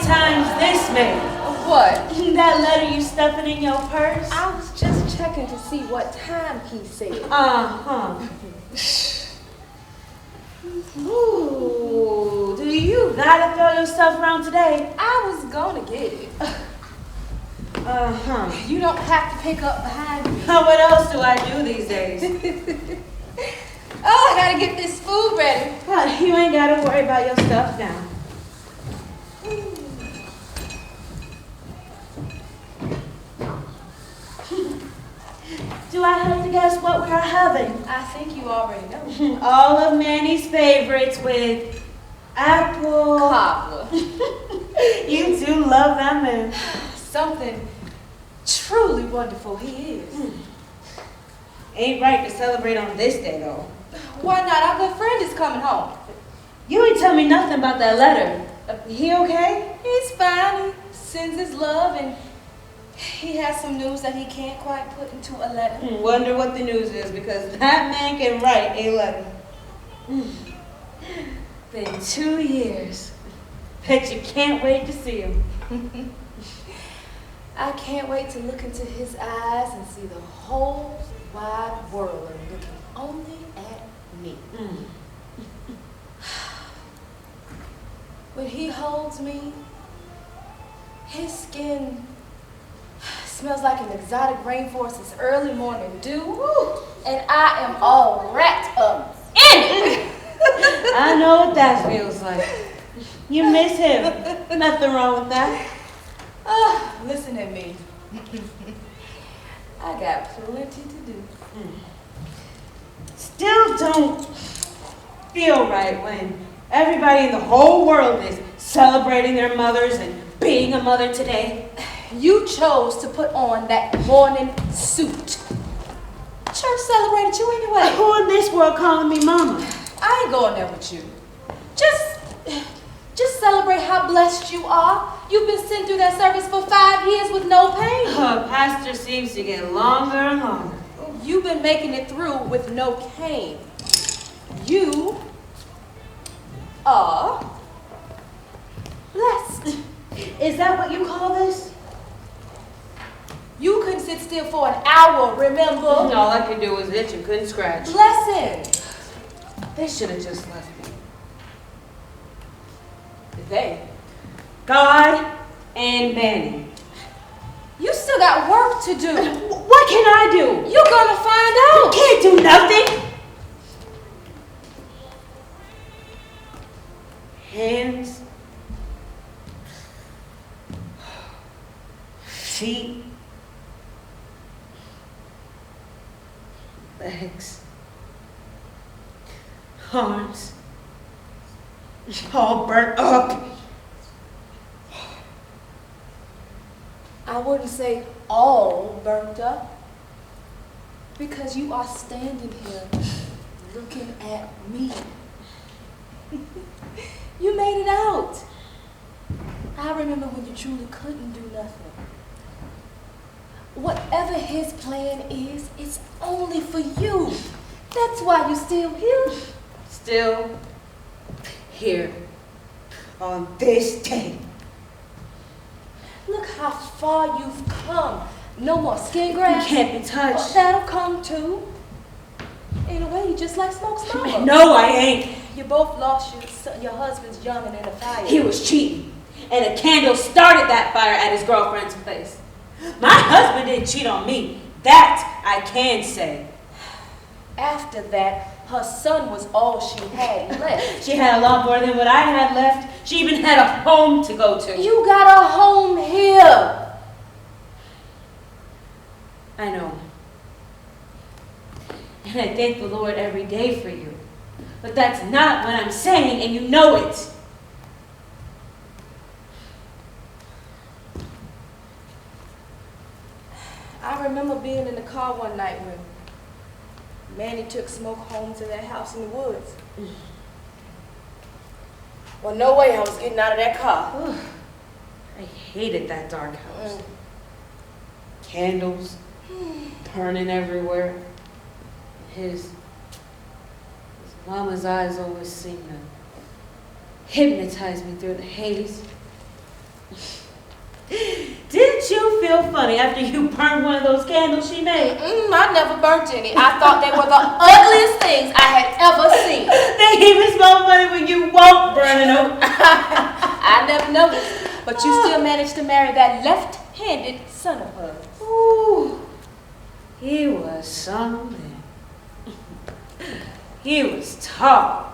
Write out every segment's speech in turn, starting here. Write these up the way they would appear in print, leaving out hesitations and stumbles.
times this many? What? That letter you stuffing in your purse? I was just checking to see what time he said. Uh-huh. Ooh, do you gotta throw your stuff around today? I was gonna get it. Uh-huh. You don't have to pick up behind me. What else do I do these days? Oh, I gotta get this food ready. Well, you ain't gotta worry about your stuff now. Do I have to guess what we're having? I think you already know. All of Manny's favorites with apple. Cobbler. You do love that man. Something truly wonderful he is. Ain't right to celebrate on this day, though. Why not? Our good friend is coming home. You ain't tell me nothing about that letter. He okay? He's fine. He sends his love, and he has some news that he can't quite put into a letter. Wonder what the news is, because that man can write a letter. Been 2 years. Bet you can't wait to see him. I can't wait to look into his eyes and see the whole wide world and looking only at me. When he holds me, his skin smells like an exotic rainforest's early morning dew, and I am all wrapped up in it. I know what that feels like. You miss him. Nothing wrong with that. Listen at me. I got plenty to do. Still don't feel right when everybody in the whole world is celebrating their mothers and being a mother today. You chose to put on that morning suit. Church celebrated you anyway. Who in this world calling me mama? I ain't going there with you. Just celebrate how blessed you are. You've been sitting through that service for 5 years with no pain. Pastor seems to get longer and longer. You've been making it through with no cane. You are blessed. Is that what you call this? You couldn't sit still for an hour, remember? All I could do was itch and couldn't scratch. Blessing. They should have just left me. They. God and Manny. You still got work to do. What can I do? You're gonna find You out. can't do nothing. Hands, feet, legs, arms, all burnt up. I wouldn't say all burnt up, because you are standing here looking at me. You made it out. I remember when you truly couldn't do nothing. Whatever his plan is, it's only for you. That's why you're still here. Still here on this day. Look how far you've come. No more skin grafts. You can't be touched. Well, that'll come too. In a way, you just like Smoke's mama. No, I ain't. You both lost your husband's youngin' in a fire. He was cheating, and a candle started that fire at his girlfriend's place. My husband didn't cheat on me. That I can say. After that, her son was all she had left. She had a lot more than what I had left. She even had a home to go to. You got a home here. I know. And I thank the Lord every day for you. But that's not what I'm saying, and you know it. I remember being in the car one night when Manny took Smoke home to that house in the woods. Well, no way I was getting out of that car. Ugh. I hated that dark house. Candles burning everywhere. His mama's eyes always seemed to hypnotize me through the haze. Didn't you feel funny after you burned one of those candles she made? I never burnt any. I thought they were the ugliest things I had ever seen. They even smell funny when you won't burn them. I never noticed. But you still managed to marry that left-handed son of hers. Ooh, he was something. He was tall,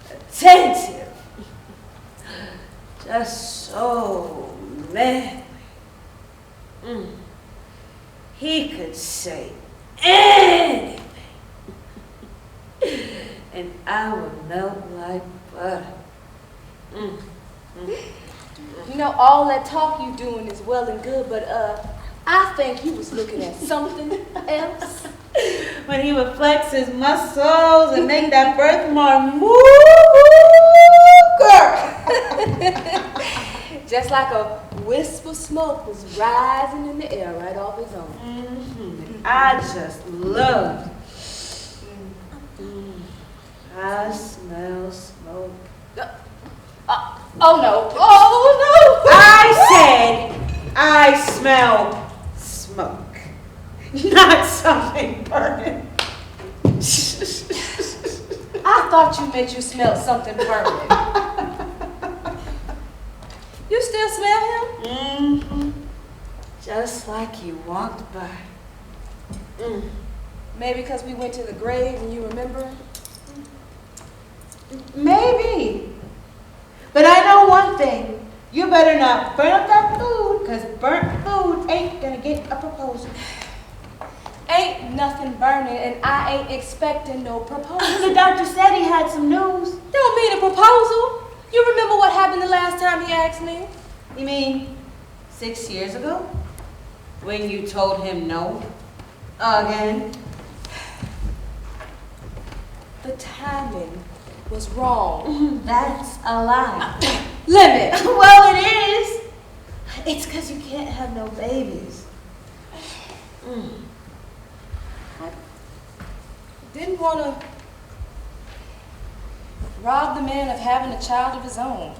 attentive, just so manly. He could say anything, and I would melt like butter. You know, all that talk you doing is well and good, but I think he was looking at something else. When he would flex his muscles and make that birthmark move, girl. Just like a wisp of smoke was rising in the air right off his own. I just loved. I smell smoke. Oh no! Oh no! I said I smell smoke, not something burning. I thought you meant you smelled something burning. You still smell him? Just like he walked by. Maybe because we went to the grave and you remember? Maybe. But I know one thing. You better not burn up that food, because burnt food ain't gonna get a proposal. Ain't nothing burning, and I ain't expecting no proposal. The doctor said he had some news. Don't mean a proposal. You remember what happened the last time he asked me? You mean 6 years ago? When you told him no? Again? The timing was wrong. That's a lie. Limit. Well, it is. It's because you can't have no babies. I didn't want to rob the man of having a child of his own.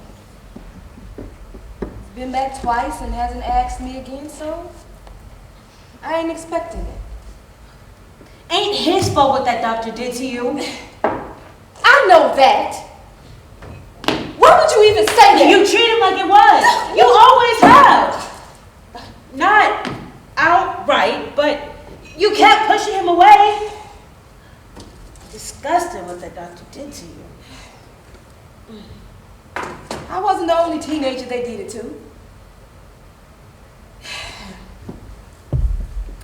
He's been back twice and hasn't asked me again, so I ain't expecting it. Ain't his fault what that doctor did to you. I know that. Why would you even say that? You treat him like it was. You always have. Not outright, but you kept pushing him away. Disgusting what that doctor did to you. I wasn't the only teenager they did it to.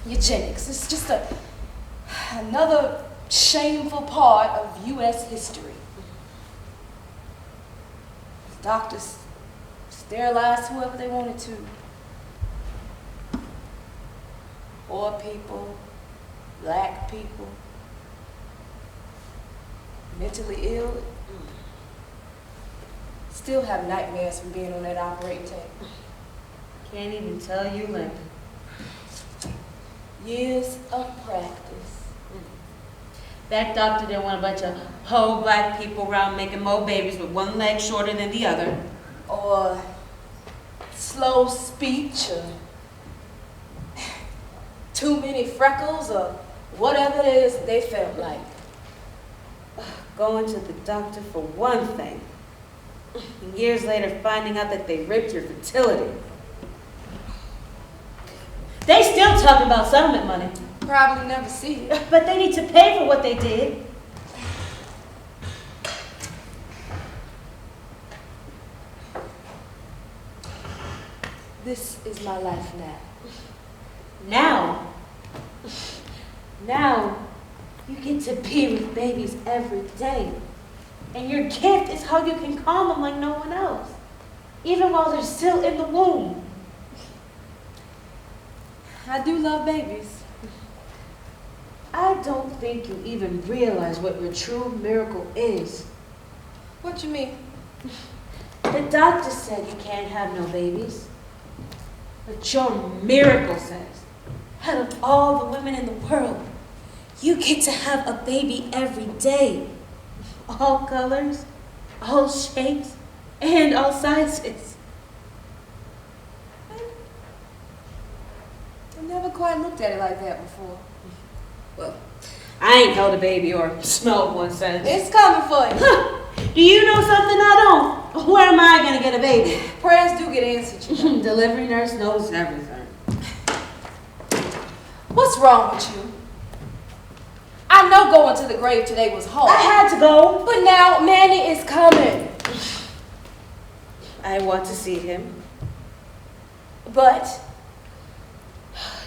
Eugenics is just another shameful part of U.S. history. Doctors sterilized whoever they wanted to. Poor people, black people, mentally ill. Still have nightmares from being on that operating table. Can't even tell you, Linda. Years of practice. That doctor didn't want a bunch of whole black people around making more babies with one leg shorter than the other. Or slow speech, or too many freckles, or whatever it is they felt like. Going to the doctor for one thing, and years later finding out that they ripped your fertility. They still talking about settlement money. Probably never see it. But they need to pay for what they did. This is my life now. Now, you get to be with babies every day. And your gift is how you can calm them like no one else, even while they're still in the womb. I do love babies. I don't think you even realize what your true miracle is. What you mean? The doctor said you can't have no babies. But your miracle says, out of all the women in the world, you get to have a baby every day. All colors, all shapes, and all sizes. never quite looked at it like that before. Well, I ain't held a baby or smelled one since. It's coming for you. Huh. Do you know something I don't? Where am I gonna get a baby? Prayers do get answered, you know. Delivery nurse knows everything. What's wrong with you? I know going to the grave today was hard. I had to go. But now Manny is coming. I want to see him. But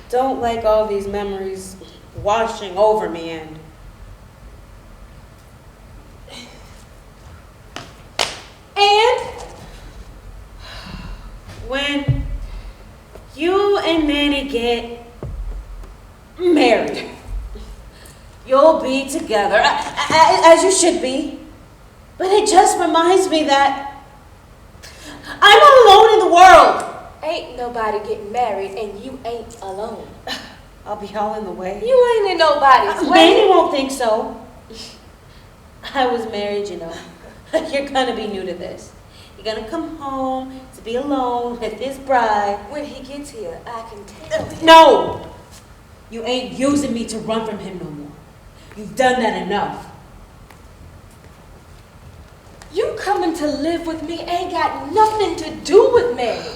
Don't like all these memories washing over me and when you and Manny get married, you'll be together, as you should be. But it just reminds me that I'm alone in the world. ain't nobody getting married and you ain't alone. I'll be all in the way. You ain't in nobody's way. Manny won't think so. I was married, you know. You're gonna be new to this. You're gonna come home to be alone with his bride. When he gets here, I can tell him. No! You ain't using me to run from him no more. You've done that enough. You coming to live with me ain't got nothing to do with Manny.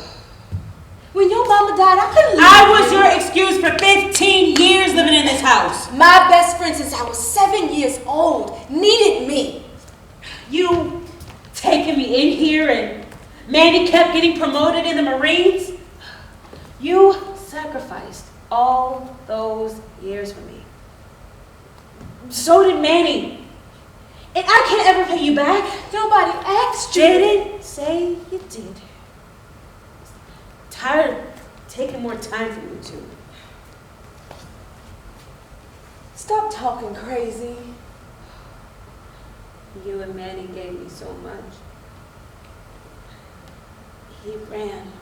When your mama died, I couldn't live I with was you. your excuse for 15 years living in this house. My best friend since I was 7 years old needed me. You taking me in here and Manny kept getting promoted in the Marines. You sacrificed all those years for me. So did Manny. And I can't ever pay you back. Nobody asked you. Didn't say you did. Tired of taking more time from you two. Stop talking crazy. You and Manny gave me so much. He ran.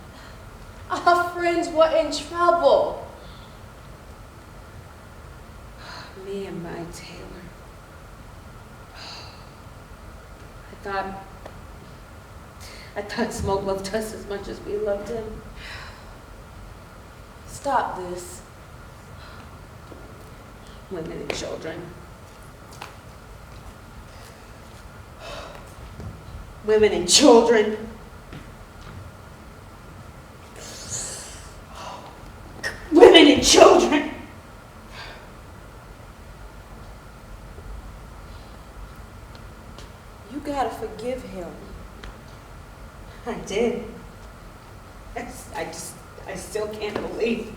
Our friends were in trouble. Me and my Taylor. I thought Smoke loved us as much as we loved him. Stop this. Women and children. Women and children. Women and children. You gotta forgive him. I did. I still can't believe.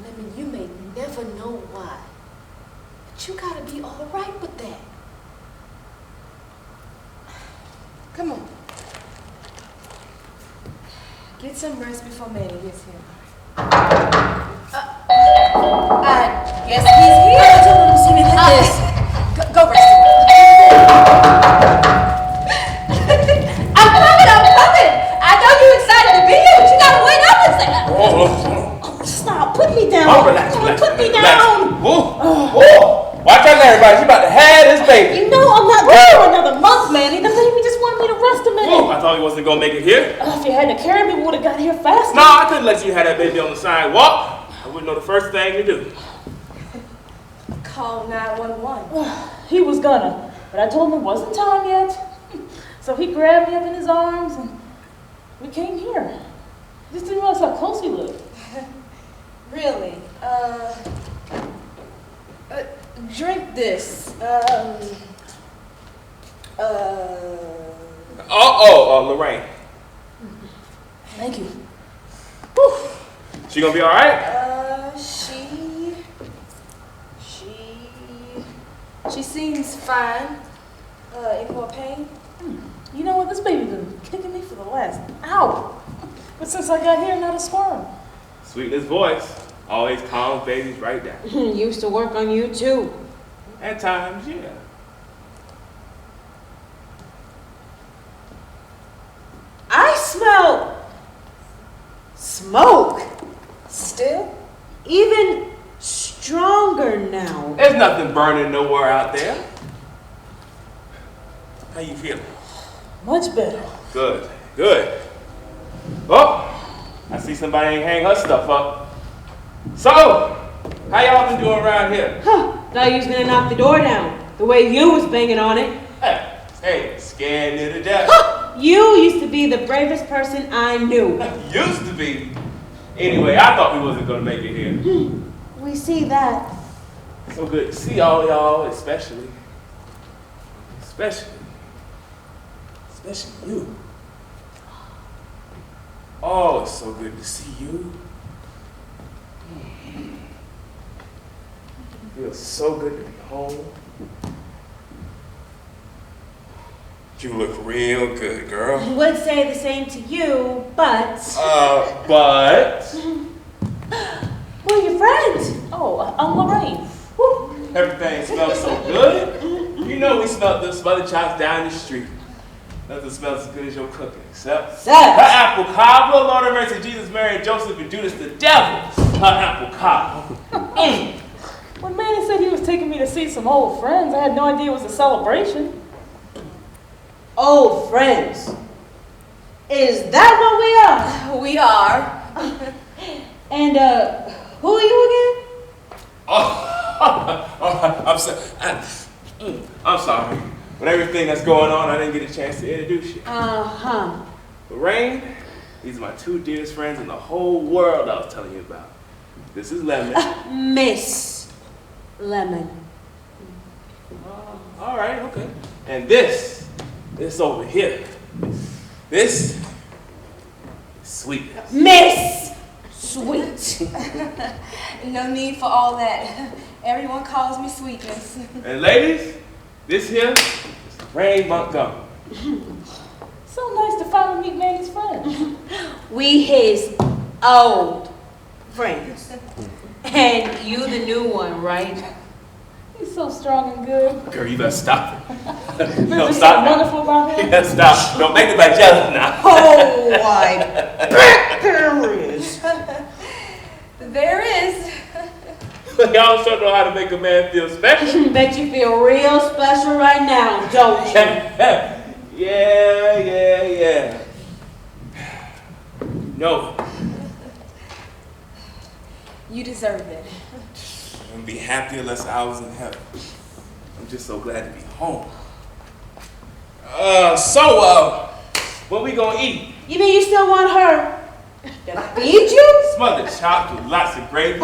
Lemon, you may never know why. But you gotta be all right with that. Come on. Get some rest before Manny gets here. I guess he's here. I told him to see me like this. Go rest. I'm coming. I know you're excited to be here, but you gotta wait up a second. Oh, stop. Put me down. Oh, relax, relax, Put me relax. down. Oh. Watch out, everybody. She about to have this baby. You know I'm not good for another month, Manny. The baby just wanted me to rest a minute. I thought he wasn't gonna make it here. If you had to carry me, we would have got here faster. No, I couldn't let you have that baby on the sidewalk. I wouldn't know the first thing to do. Call 911. He was gonna, but I told him it wasn't time yet. So he grabbed me up in his arms and we came here. Just didn't realize how close we lived. Really? Drink this. Lorraine. Thank you. Whew. She gonna be all right? She seems fine. Any more pain? You know what? This baby been kicking me for the last hour. But since I got here, not a squirm. Sweetness voice. Always calms babies right down. Used to work on you too. At times, yeah. I smell smoke. Still? Even stronger now. There's nothing burning nowhere out there. How you feeling? Much better. Good, good. Oh, I see somebody ain't hang her stuff up. So, how y'all been doing around here? Thought you was gonna knock the door down, the way you was banging on it. Hey, scared near to death. You used to be the bravest person I knew. Used to be. Anyway, I thought we wasn't gonna make it here. We see that. So good to see all y'all, especially you. Oh, it's so good to see you. Feels so good to be home. You look real good, girl. I would say the same to you, but... But? Who are your friends? Oh, I'm Lorraine. Everything smells so good. You know we smelled the smothered chops down the street. Nothing smells as good as your cooking, except her apple cobbler, Lord of mercy, Jesus, Mary, and Joseph, and Judas the devil. Her apple cobbler. When Manny said he was taking me to see some old friends, I had no idea it was a celebration. Old friends. Is that what we are? We are. And, who are you again? I'm sorry. With everything that's going on, I didn't get a chance to introduce you. Lorraine, these are my two dearest friends in the whole world I was telling you about. This is Lemon. Miss Lemon. All right, okay. And this over here. This is sweetness. Miss Sweet. No need for all that. Everyone calls me Sweetness. And ladies, this here is Ray Montgomery. So nice to finally meet Manny's friends. We his old friends. And you the new one, right? He's so strong and good. Girl, you better stop it. There's No, just stop something now. wonderful about him. You better stop. Don't make anybody jealous now. Oh, why, there is. There is. Y'all sure know how to make a man feel special. Bet you feel real special right now, don't you? Yeah. No. You deserve it. I'd be happier unless I was in heaven. I'm just so glad to be home. What we gonna eat? You mean you still want her to feed you? Smothered chops with lots of gravy,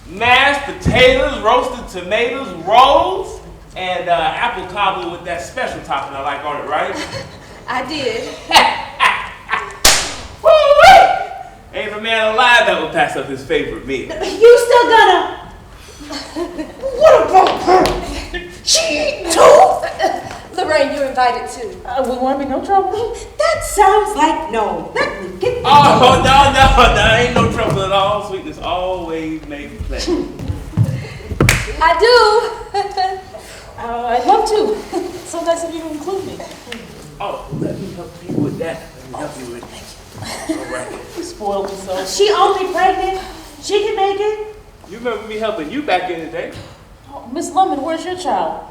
mashed potatoes, roasted tomatoes, rolls, and apple cobbler with that special topping I like on it, right? I did. Woo-wee! Ain't a man alive that would pass up his favorite meal. You still gonna... What about her? She too? Lorraine, you're invited too. We want to be no trouble. That sounds like no. Let me get Oh, no, ain't no trouble at all. Sweetness always makes pleasure. I do. I'd love to. So nice of you to include me. Oh, let me help you with that. All right. You spoiled me so. She only pregnant. She can make it. You remember me helping you back in the day? Oh, Miss Lemon, where's your child?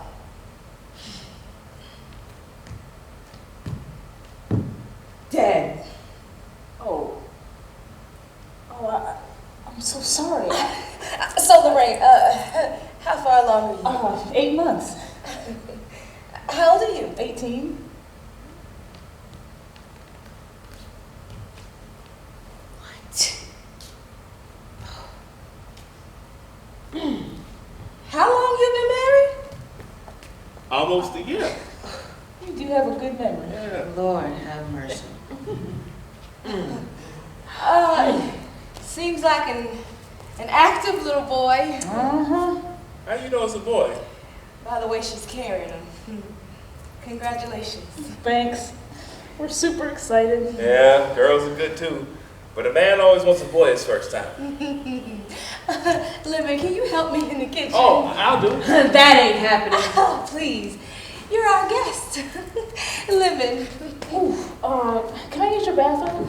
Dead. I'm so sorry. So Lorraine, how far along are you? 8 months. How old are you? 18. How long you been married? Almost a year. You do have a good memory. Yeah. Lord have mercy. Seems like an active little boy. Uh-huh. How you know it's a boy? By the way she's carrying him. Congratulations. Thanks. We're super excited. Yeah, girls are good too. But a man always wants a boy his first time. Lemon, can you help me in the kitchen? Oh, I'll do. That ain't happening. Oh, please. You're our guest. Lemon. Ooh, can I use your bathroom?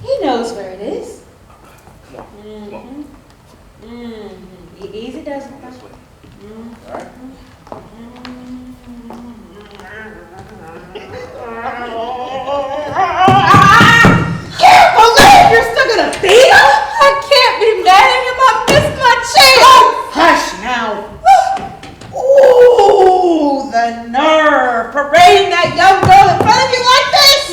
He knows where it is. Come on. Easy does it. This way. All right. Can't believe you're still the nerve parading that young girl in front of you like this?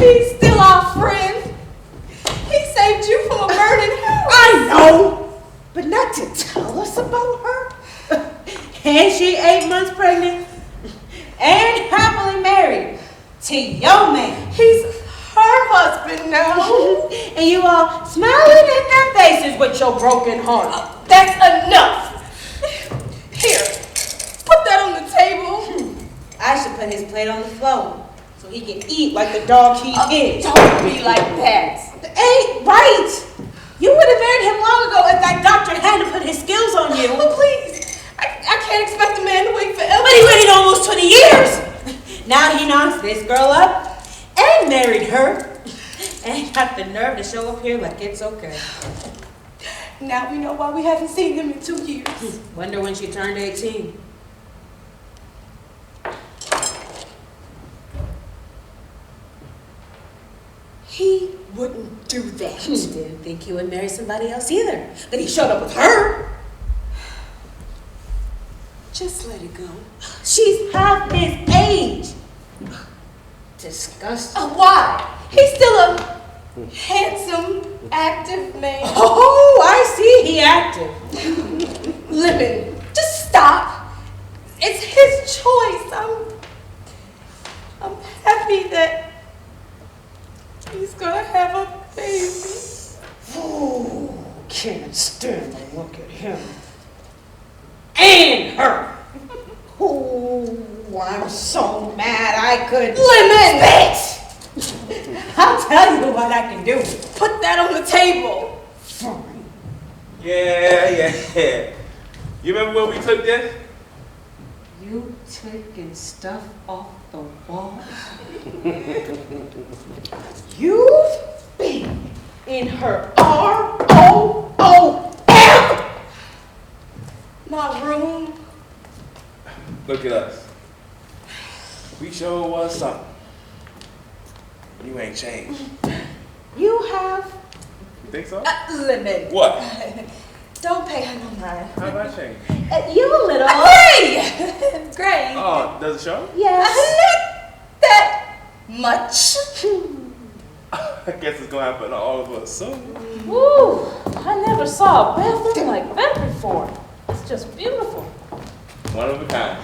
He's still our friend. He saved you from a burning house. I know, but not to tell us about her. And she 8 months pregnant and happily married to your man. He's her husband now. And you all smiling in their faces with your broken heart. That's enough. Here, put that on the table. I should put his plate on the floor so he can eat like the dog he is. Don't be like that. Ain't right. You would have married him long ago if that doctor hadn't put his skills on you. Oh, please. I can't expect a man to wait forever. But he waited almost 20 years. Now he knocks this girl up and married her. And got the nerve to show up here like it's okay. Now we know why we haven't seen him in 2 years. Wonder when she turned 18. He wouldn't do that. He didn't think he would marry somebody else either. But he showed up with her. Just let it go. She's half his age. Disgusting. Why? He's still a handsome, active man. Oh, I see. He active. Lemon, just stop. It's his choice. I'm happy that he's gonna have a baby. Oh, can't stand to look at him. And her. Oh, I'm so mad I could. Lemon! Bitch! I'll tell you what I can do. Put that on the table. Fine. Yeah. You remember when we took this? You taking stuff off the wall? You've been in her ROOM. My room. Look at us. We sure was something. You ain't changed. You have. You think so? Lemon. What? Don't pay her no mind. How have I changed? You a little. Gray! Gray. Oh, does it show? Yes. Not that much. I guess it's gonna happen to all of us soon. Woo! I never saw a bathroom like that before. It's just beautiful. One of a kind.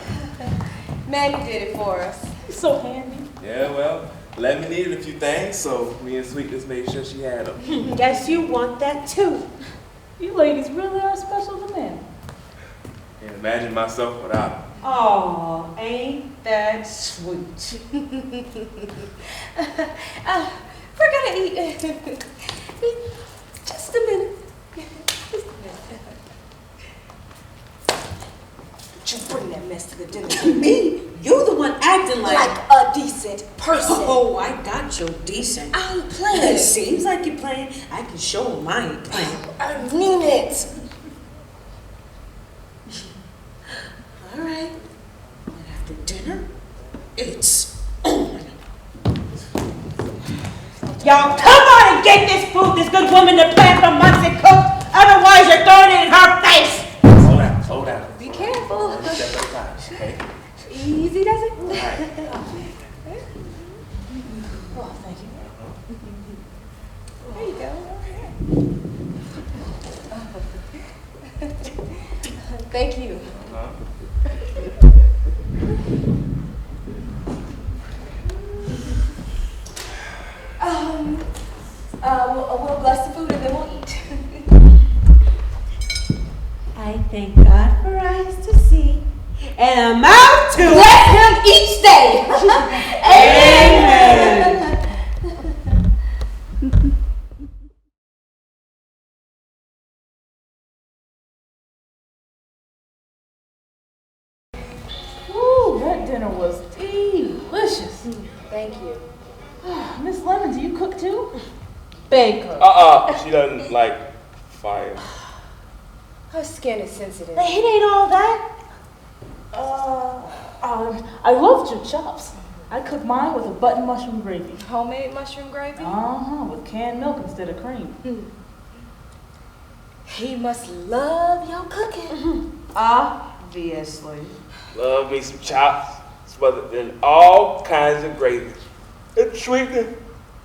Manny did it for us. It's so handy. Yeah, well, Lemon needed a few things, so me and Sweet just made sure she had them. Guess you want that too. You ladies really are special to men. Can't imagine myself without them. Oh, ain't that sweet. We're gonna eat. Just a minute. Don't you bring that mess to the dinner. Me? You the one acting Like a decent person. Oh, I got your decent. I'm It playing. seems like you're playing. I can show him I ain't playing. I mean it. All right. And after dinner, it's on. Y'all, come on and get this food this good woman to plan for months and cook. Otherwise, you're throwing it in her face. Slow down. Be careful. One step at a time, okay? Easy does it? All right. Oh, thank you. There you go. Thank you. We'll bless the food and then we'll eat. I thank God for eyes to see and a mouth to Bless him each day. Amen. Woo, that dinner was delicious. Thank you. Miss Lemon, do you cook too? Baker. She doesn't like fire. Her skin is sensitive. It ain't all that. I loved your chops. I cooked mine with a button mushroom gravy. Homemade mushroom gravy? With canned milk instead of cream. He must love your cooking. Obviously. Love me some chops, smothered in all kinds of gravy. It's sweetening.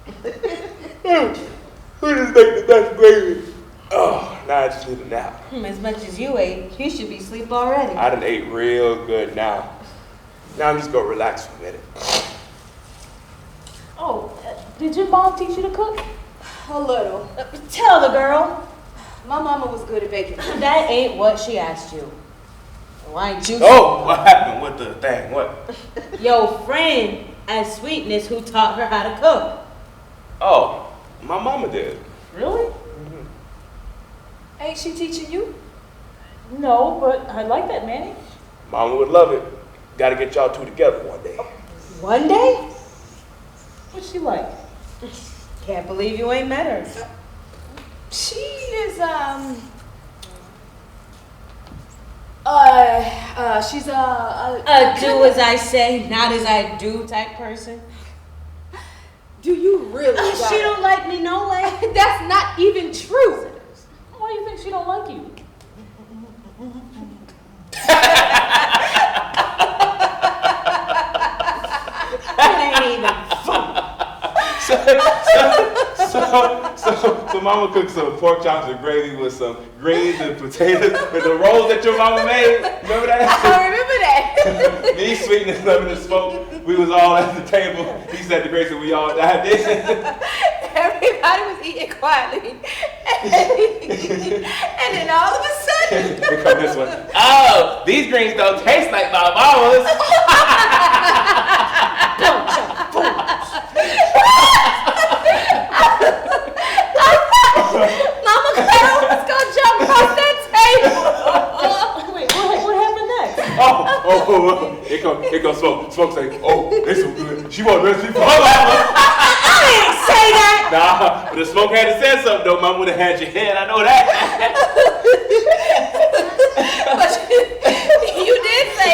Who just make the best gravy? Oh, now I just need a nap. As much as you ate, you should be asleep already. I done ate real good now. Now I'm just gonna relax for a minute. Oh, did your mom teach you to cook? A little. Tell the girl. My mama was good at baking. That ain't what she asked you. Why ain't you? Oh, what happened with the thing? What? Your friend at Sweetness who taught her how to cook. Oh, my mama did. Really? Ain't she teaching you? No, but I like that, Manny. Mama would love it. Gotta get y'all two together one day. One day? What's she like? Can't believe you ain't met her. She is, she's A do as I say, not as I do type person. Do you really? She don't like me no way. That's not even true. Why do you think she don't like you? It ain't even funny. So mama cooked some pork chops and gravy with some greens and potatoes with the rolls that your mama made. Remember that? I remember that. Me, Sweetness, Loving the Smoke, we was all at the table. He said the grace and we all dived in. Everybody was eating quietly. And then all of a sudden. Here come this one. Oh, these greens don't taste like my mama's. Mama Carol was gonna jump across that table. Wait, what happened next? Oh, here comes Smoke. Smoke say, oh, they so good. She want recipe for her mama. I didn't say that. Nah, but if Smoke had to say something though, Mama would have had your head. I know that. But you did say.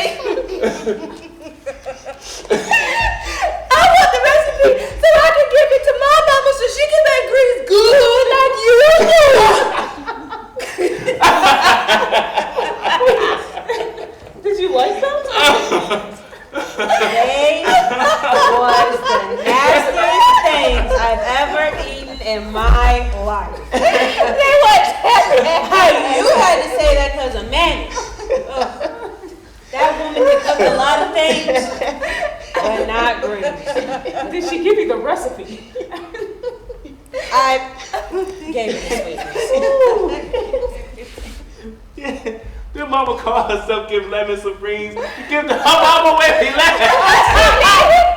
I want the recipe so I can give it to my mama so she can make greens good like you do. Did you like them? They was the nastiest things I've ever eaten in my life. They was. Hey, you had to say that because of Manny. That woman can cook a lot of things, but not greens. Did she give you the recipe? I gave it sweetness. Your mama call herself give lemon some greens. You give the her mama away for lemon.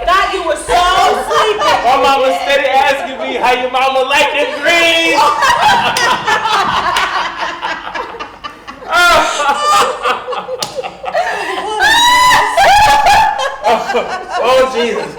Thought you were so sleepy. My mama steady asking me how your mama like them greens. Oh Jesus.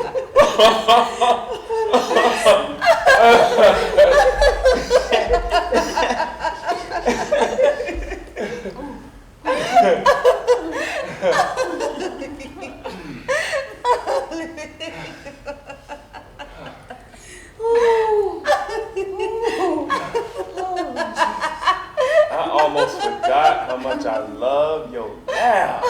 I almost forgot how much I love your laugh.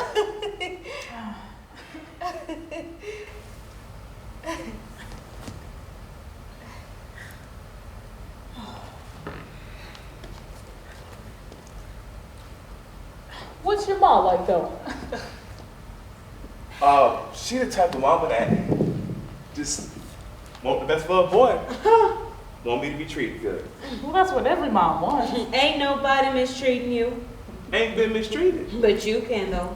What's your mom like though? She the type of mama that just want the best for her boy. Want me to be treated good. Well, that's what every mom wants. Ain't nobody mistreating you, Ain't been mistreated. but you can though.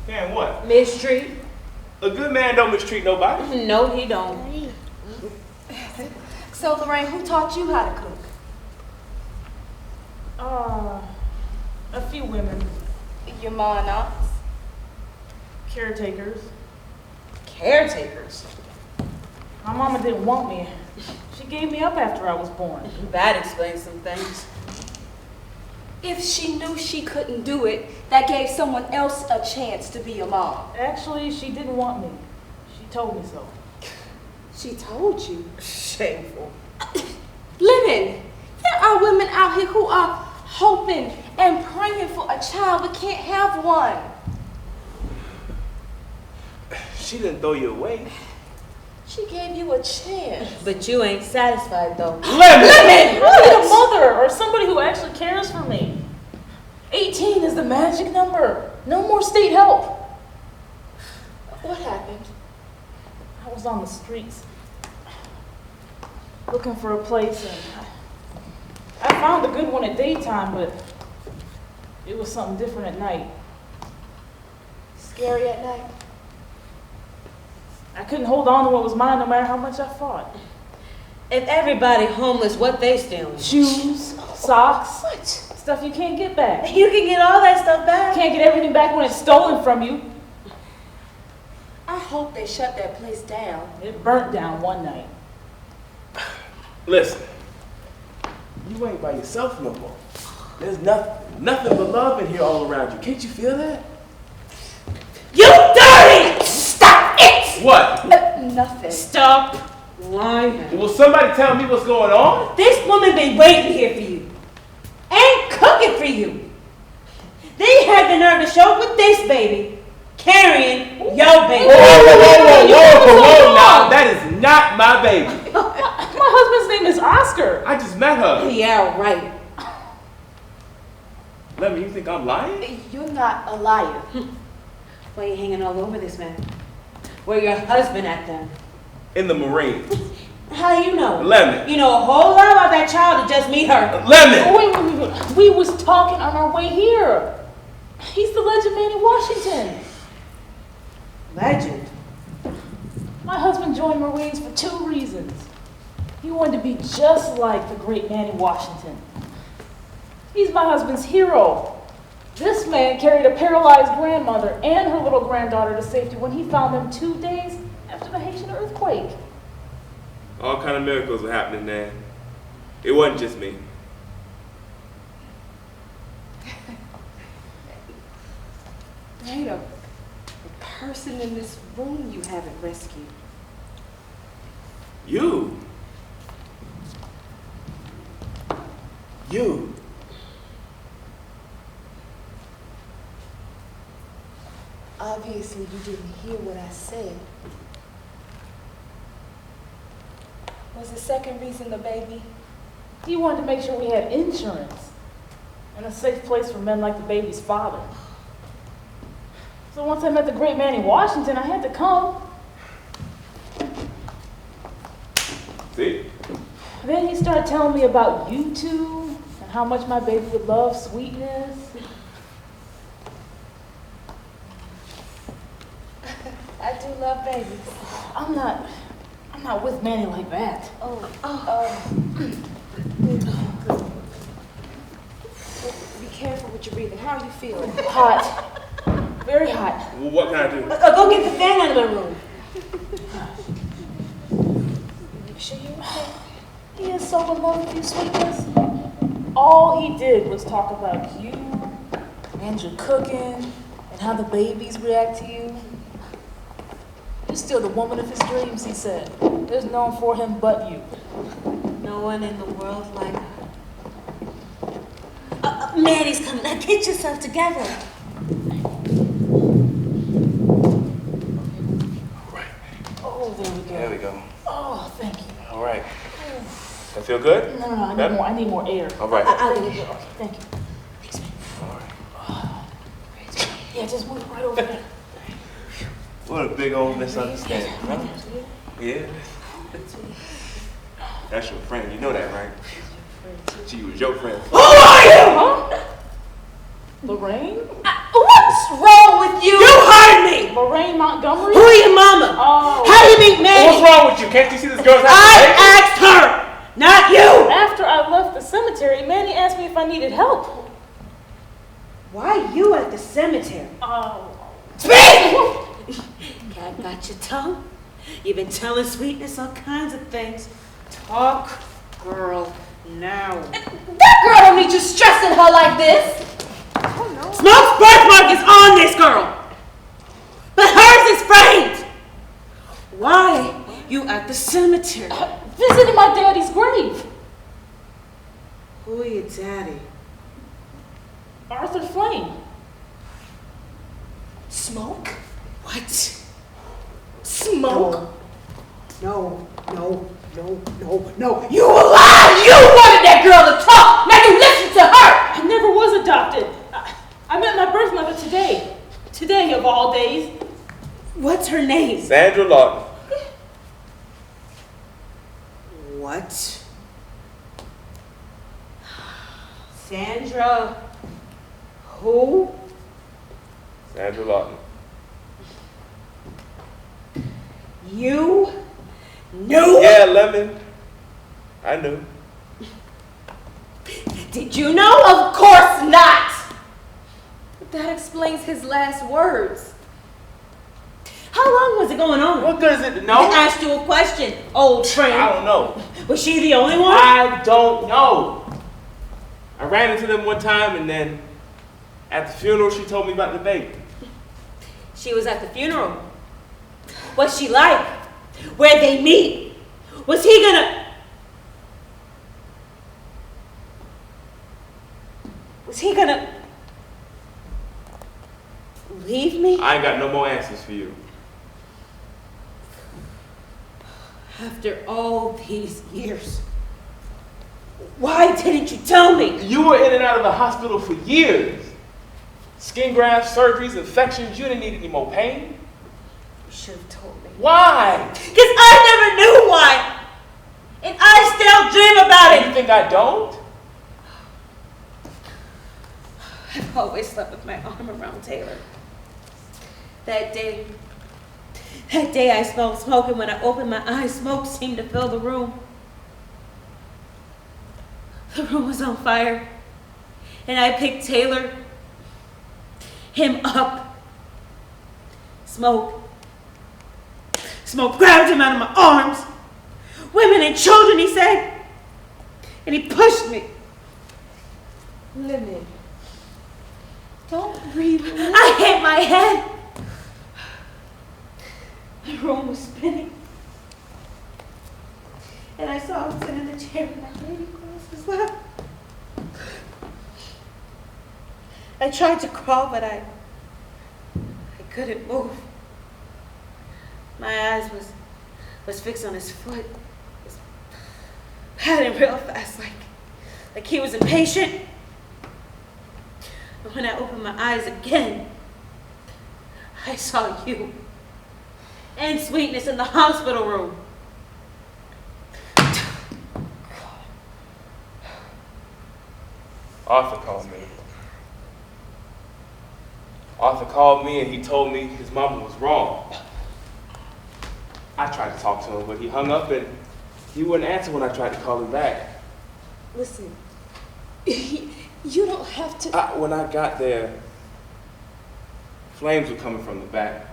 Man, what? Mistreat? A good man don't mistreat nobody. No, he don't. So Lorraine, who taught you how to cook? A few women, Your ma and aunts? caretakers. Caretakers. My mama didn't want me. She gave me up after I was born. That explains some things. If she knew she couldn't do it, that gave someone else a chance to be a mom. Actually, she didn't want me. She told me so. She told you. Shameful. Living. There are women out here who are hoping and praying for a child but can't have one. She didn't throw you away. She gave you a chance. But you ain't satisfied though. Lemon! I need a mother or somebody who actually cares for me. 18 is the magic number. No more state help. What happened? I was on the streets looking for a place, and I found a good one at daytime, but it was something different at night. Scary at night? I couldn't hold on to what was mine no matter how much I fought. If everybody homeless, what they stealing? Shoes, socks, What? stuff you can't get back. You can get all that stuff back. Can't get everything back when it's stolen from you. I hope they shut that place down. It burnt down one night. Listen, you ain't by yourself no more. There's nothing but love in here all around you. Can't you feel that? You dirty! Stop it! What? Nothing. Stop lying. Will somebody tell me what's going on? This woman been waiting here for you. And cooking for you. They had the nerve to show up with this baby, carrying your baby. Whoa, now. That is not my baby. My husband's name is Oscar. I just met her. Yeah, right. Lemon, you think I'm lying? You're not a liar. Why are you hanging all over this man? Where your husband at then? In the Marines. How do you know? Lemon. You know a whole lot about that child to just meet her. Lemon! Wait. We was talking on our way here. He's the legend Manny Washington. Legend. My husband joined Marines for 2 reasons. He wanted to be just like the great Manny Washington. He's my husband's hero. This man carried a paralyzed grandmother and her little granddaughter to safety when he found them 2 days after the Haitian earthquake. All kind of miracles were happening there. It wasn't just me. There ain't a person in this room you haven't rescued. You. Obviously, you didn't hear what I said. Was the second reason the baby? He wanted to make sure we had insurance and a safe place for men like the baby's father. So once I met the great Manny Washington, I had to come. See? Then he started telling me about you two and how much my baby would love sweetness. I do love babies. I'm not with Manny like that. Be careful with your breathing. How are you feeling? Hot. Very hot. Well, what can I do? Go get the fan out of my room. You sure you're okay? He is so in love with you, sweetness. All he did was talk about you and your cooking and how the babies react to you. You're still the woman of his dreams, he said. There's no one for him but you. No one in the world like her. Manny's coming. Now get yourself together. Oh, there we go. There we go. Oh, thank you. All right. That feel good? No, I need more air. All right. I'll get it. Okay, thank you. Thanks, man. All right. Yeah, just move it right over there. What a big old misunderstanding, huh? Yeah. That's your friend. You know that, right? She was your friend. Who are you? Huh? Lorraine? What's wrong with you? You heard me. Lorraine Montgomery? Who are your mama? Oh. How do you meet Manny? What's wrong with you? Can't you see this girl's I asked her, not you. After I left the cemetery, Manny asked me if I needed help. Why you at the cemetery? Oh. Speak! Cat got your tongue? You've been telling Sweetness all kinds of things. Talk, girl, now. That girl don't need you stressing her like this. Oh no. Smoke's birthmark is on this girl, but hers is framed. Why you at the cemetery? Visiting my daddy's grave. Who are your daddy? Arthur Flame. Smoke? What? Smoke? No. You lied! You wanted that girl to talk! Now you listen to her! I never was adopted. I met my birth mother today. Today of all days. What's her name? Sandra Lawton. What? Sandra. Who? Sandra Lawton. You knew? Yeah, Lemon. I knew. Did you know? Of course not! But that explains his last words. How long was it going on? What good is it to I know? asked you a question, old friend. I don't know. Was she the only one? I don't know. I ran into them one time, and then at the funeral, she told me about the baby. She was at the funeral. What's she like? Where'd they meet? Was he gonna leave me? I ain't got no more answers for you. After all these years, why didn't you tell me? You were in and out of the hospital for years. Skin grafts, surgeries, infections. You didn't need any more pain. You should have told me. Why? Because I never knew why. And I still dream about You it. think I don't? I've always slept with my arm around Taylor. That day I smelled smoke, and when I opened my eyes, smoke seemed to fill the room. The room was on fire, and I picked him up. Smoke grabbed him out of my arms. Women and children, he said, and he pushed me. Lemon. Don't breathe. I hit my head. The room was spinning. And I saw him sit in the chair with my baby across his lap. I tried to crawl, but I couldn't move. My eyes was fixed on his foot. It was patting real fast, like he was impatient. But when I opened my eyes again, I saw you and Sweetness in the hospital room. Arthur called me. Arthur called me and he told me his mama was wrong. I tried to talk to him, but he hung up and he wouldn't answer when I tried to call him back. Listen, you don't have to. When I got there, flames were coming from the back.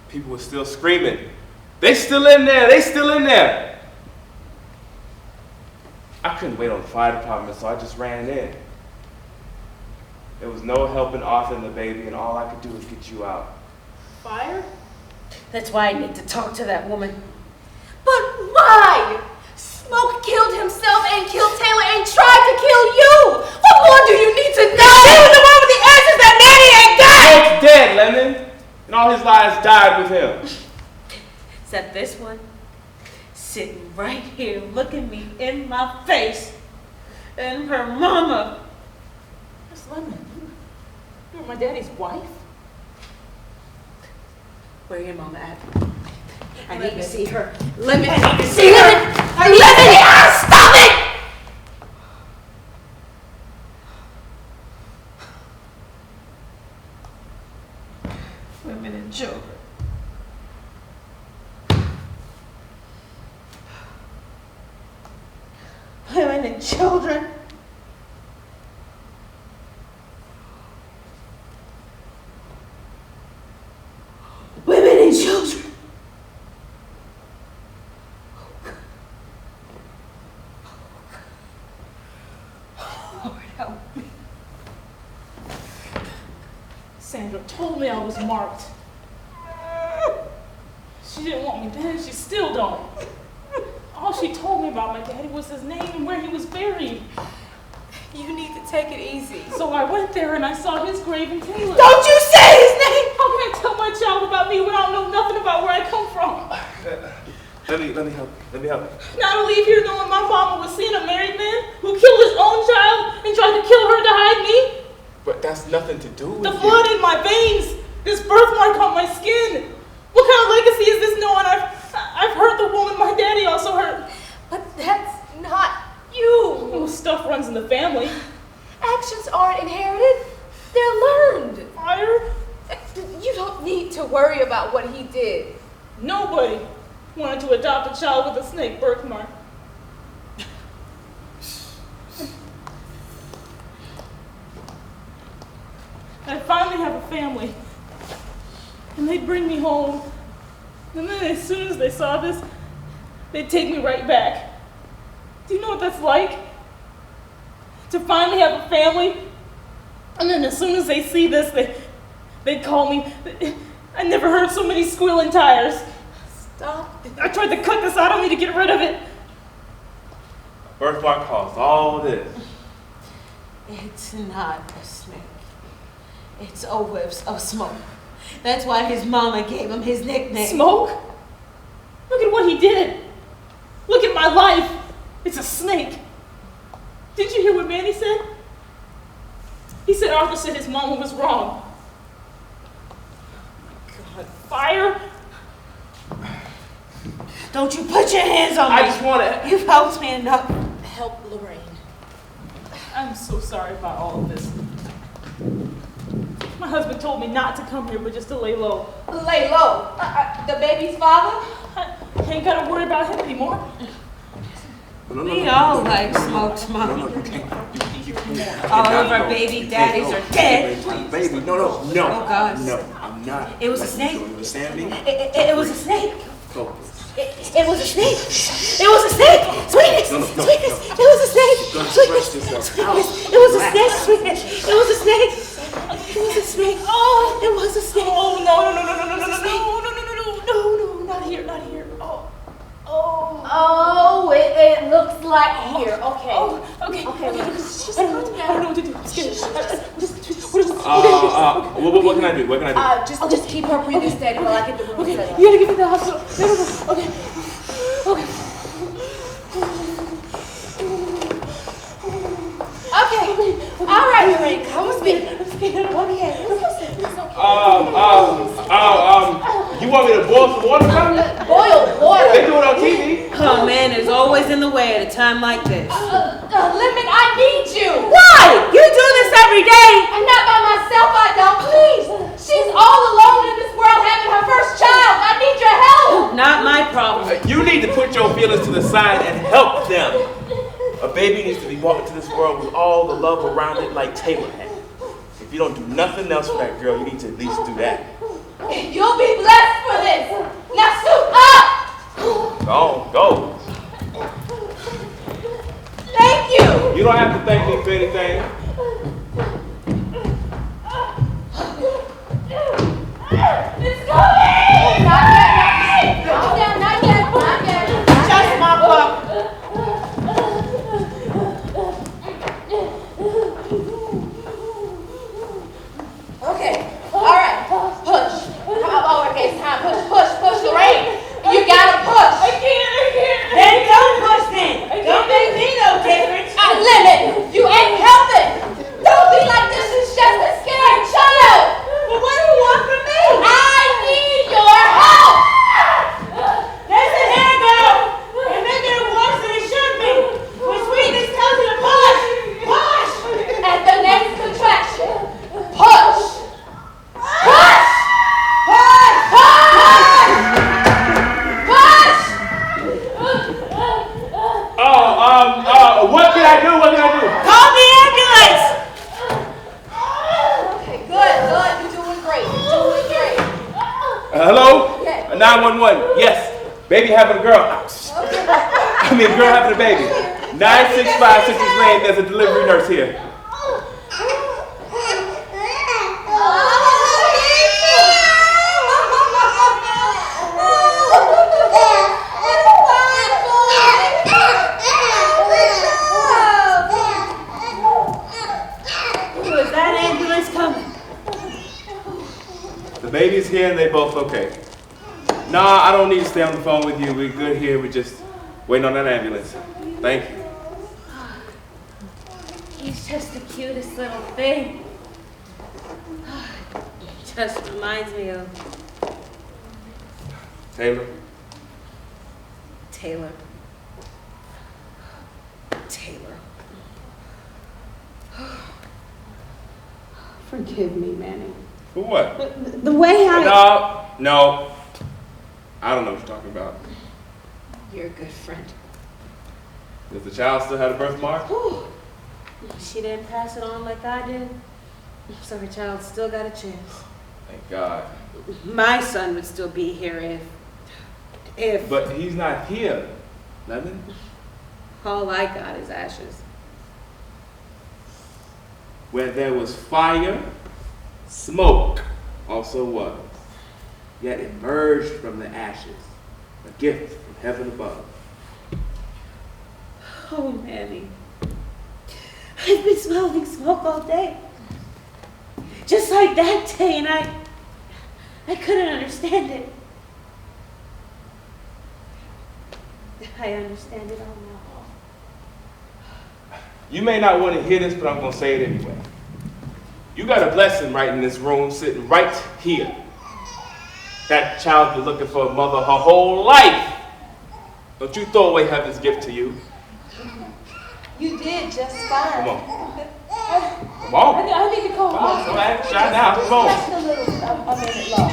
People were still screaming. They still in there, they still in there. I couldn't wait on the fire department, so I just ran in. There was no helping Arthur and the baby, and all I could do was get you out. Fire? That's why I need to talk to that woman. But why? Smoke killed himself and killed Taylor and tried to kill you. What more do you need to know? She was the one with the answers that Manny ain't got! Smoke's dead, Lemon, and all his lives died with him. Except this one, sitting right here, looking me in my face, and her mama. Miss Lemon, you're my daddy's wife? Where your mama at? I need to see her. Lemon, I need to see her. Lemon, stop it! Women and children. Women and children. Women and children. Lord help me. Sandra told me I was marked. She didn't want me dead, she still don't. All she told me about my daddy was his name and where he was buried. You need to take it easy. So I went there and I saw his grave in Taylor. Don't you say his name! How can I tell my child about me when I don't know nothing about where I come from? Let me help. Let me help. Now to leave here knowing my mama was seeing a married man who killed his own child and tried to kill her to hide me? But that's nothing to do with The blood in my veins, this birthmark on my skin. What kind of legacy is this knowing I've hurt the woman my daddy also hurt? But that's not you. Oh, stuff runs in the family. Actions aren't inherited. They're learned. Fire? You don't need to worry about what he did. Nobody wanted to adopt a child with a snake birthmark. I finally have a family. And they'd bring me home. And then as soon as they saw this, they'd take me right back. Do you know what that's like? To finally have a family, and then as soon as they see this, they'd call me. I never heard so many squealing tires. Stop. I tried to cut this out on me to get rid of it. Birthmark caused all this. It's not a snake. It's a whiff of smoke. That's why his mama gave him his nickname. Smoke? Look at what he did. Look at my life. It's a snake. Did you hear what Manny said? He said Arthur said his mama was wrong. God, fire? Don't you put your hands on me. I just want to. You've helped me enough. Help Lorraine. I'm so sorry about all of this. My husband told me not to come here, but just to lay low. Lay low. The baby's father? I ain't gotta worry about him anymore. We all like smokes, Mom. No, you can't. You can't. All of our baby daddies are dead. Baby, no. Oh, God. No, I'm not. It was a snake. You understand me? It was a snake. Focus. It was a snake. It was a snake. Sweetness. No. Sweetness. It was a snake. You're gonna Sweetness. stress yourself Sweetness. It was a snake. Sweetness. It was a snake. It was a snake. Oh, it was a snake. Oh, no, not here. Oh, it looks like here. Okay. Okay. Just I calm don't down. know what to do. I'm scared. What can I do? What can I do? Just keep her breathing steady while I get the room set up. You gotta get me to the hospital. No. Okay. Okay. All right, Lorraine, come with me. I'm scared. Okay. You want me to boil some water? Boiled water. They do it on TV. Oh, man is always in the way at a time like this. Lemon, I need you. Why? You do this every day. I'm not by myself, I don't. Please. She's all alone in this world having her first child. I need your help. Not my problem. You need to put your feelings to the side and help them. A baby needs to be brought into this world with all the love around it like Taylor had. If you don't do nothing else for that girl, you need to at least do that. You'll be blessed for this. Now suit up. Go. Thank you. You don't have to thank me for anything. It's coming. Not yet. Just my pup. Okay. All right. Push. Okay, it's time. Push, Lorraine. You gotta push. I can't. Then don't push then. Don't make me no difference. Lemon, you ain't helping. Don't be like this. It's just a scared child. Well, what do you want from me? I need your help. There's a hair girl. You're making it worse than it should be. When Sweetness tells you to push. Push. At the next contraction, push. Push. What can I do? Call the ambulance. Okay, good. You're doing great. Hello? Yeah. 911. Yes. Baby having a girl. Girl having a baby. 965 Citrus Lane. There's a delivery nurse here. The baby's here and they both okay. Nah, I don't need to stay on the phone with you. We're good here. We're just waiting on that ambulance. Thank you. He's just the cutest little thing. Just reminds me of Taylor? Taylor. Taylor. Forgive me, Manny. For what? The way I... No. I don't know what you're talking about. You're a good friend. Does the child still have a birthmark? She didn't pass it on like I did, so her child still got a chance. Thank God. My son would still be here if... But he's not here, Lemon. All I got is ashes. Where there was fire, smoke also was. Yet emerged from the ashes, a gift from heaven above. Oh, Manny. I've been smelling smoke all day. Just like that day, and I couldn't understand it. I understand it all now. You may not want to hear this, but I'm going to say it anyway. You got a blessing right in this room, sitting right here. That child's been looking for a mother her whole life. Don't you throw away heaven's gift to you. You did just fine. Come on. Come on. I need to call Come on, come on. Shine now. Come on. Just a little, a minute long.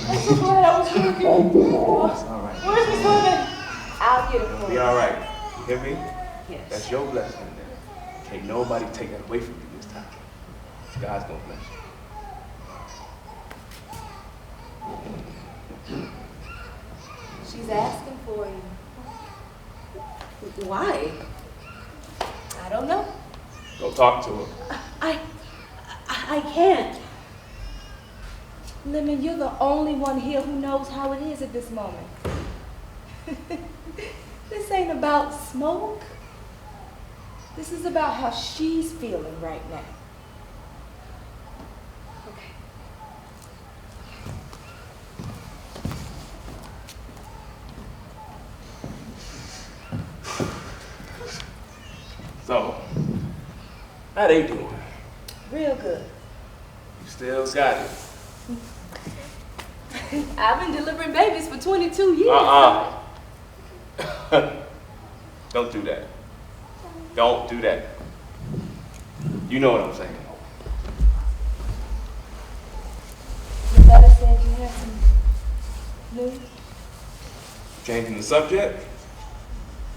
I'm so glad I was working. It's all right. Where's Miss Lemon? I'll get it for Be you. all right. You hear me? Yes. That's your blessing there. Can't nobody take that away from you this time. God's going to bless you. She's asking for you. Why? I don't know. Go talk to her. I can't. Lemon, you're the only one here who knows how it is at this moment. This ain't about smoke. This is about how she's feeling right now. Okay. So, how they doing? Real good. You still got it. I've been delivering babies for 22 years. Don't do that. Don't do that. You know what I'm saying. Your letter said you had some news. Changing the subject?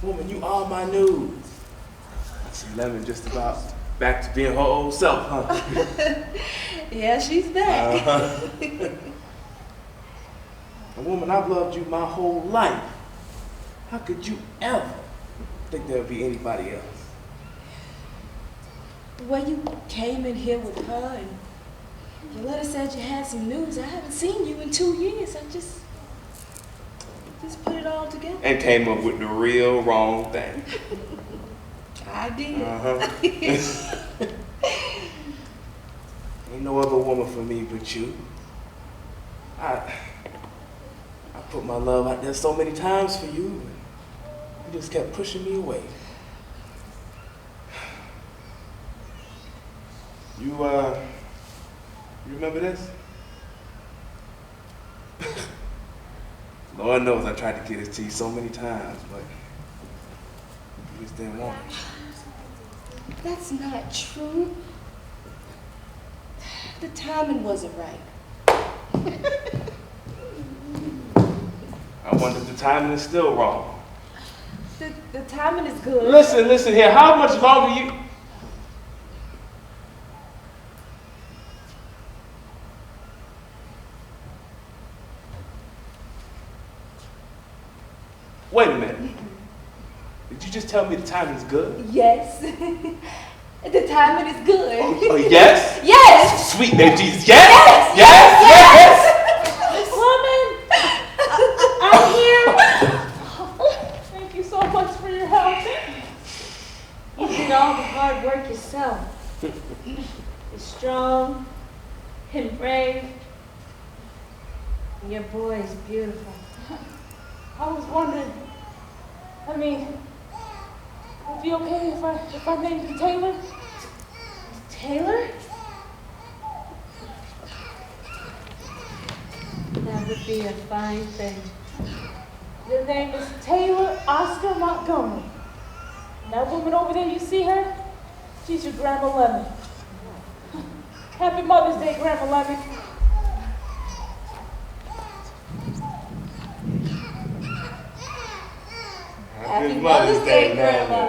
Woman, you are my news. I see Lemon just about back to being her old self, huh? Yeah, she's back. A woman, I've loved you my whole life. How could you ever think there'll be anybody else? When you came in here with her and your letter said you had some news, I haven't seen you in 2 years. I just put it all together. And came up with the real wrong thing. I did. Ain't no other woman for me but you. I put my love out there so many times for you, and you just kept pushing me away. You remember this? Lord knows I tried to get this to you so many times, but you just didn't want it. That's not true. The timing wasn't right. I wonder if the timing is still wrong. The timing is good. Listen here. How much longer you... Wait a minute. Did you just tell me the timing is good? Yes. The timing is good. Oh, yes? Yes. Sweet baby Jesus. Yes? Yes. Yes. Miss Lemon! I'm here! Thank you so much for your help. You did all the hard work yourself. You're strong and brave. Your boy is beautiful. I was wondering, I mean, would it be okay if I named him Taylor? Taylor? That would be a fine thing. His name is Taylor Oscar Montgomery. And that woman over there, you see her? She's your Grandma Lemon. Happy Mother's Day, Grandma Lemon. Happy Mother's Day, Grandma.